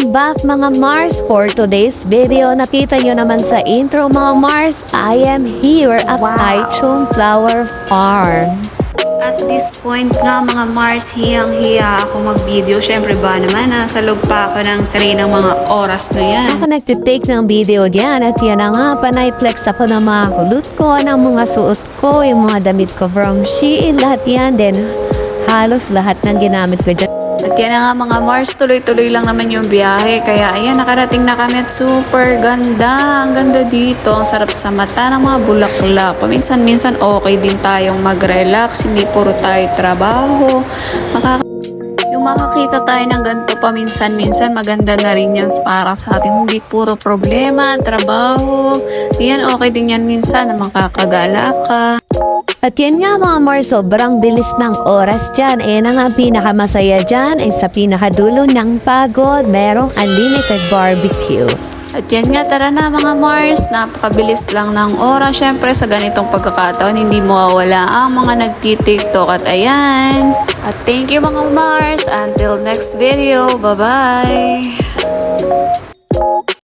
Welcome back mga Mars for today's video. Nakita nyo naman sa intro mga Mars, I am here at Taichung Flower Farm. At this point nga mga Mars, hiyang-hiya ako mag-video. Syempre ba naman, nasa loob pa ako ng train ng mga oras na yan. Ako nagtitake ng video diyan at yan na nga, panay-flex ako ng mga kulot ko, ng mga suot ko, yung mga damit ko from Shein, lahat yan din. Halos lahat ng ginamit ko dyan. At yan na nga mga Mars, tuloy-tuloy lang naman yung biyahe. Kaya ayan, nakarating na kami at super ganda. Ang ganda dito, ang sarap sa mata ng mga bulaklak. Paminsan-minsan okay din tayong mag-relax, hindi puro tayo trabaho. Yung makakita tayo ng ganito paminsan-minsan, maganda na rin yan para sa atin. Hindi puro problema, trabaho. Yan, okay din yan minsan na makakagala ka. At yan nga mga Mars, sobrang bilis ng oras dyan. Eh na nga pinakamasaya dyan, sa pinakadulo ng pagod, merong unlimited barbecue. At yan nga, tara na mga Mars, napakabilis lang ng oras. Syempre sa ganitong pagkakataon, hindi mawawala ang mga nagti-tiktok. At ayan, at thank you mga Mars, until next video, bye bye.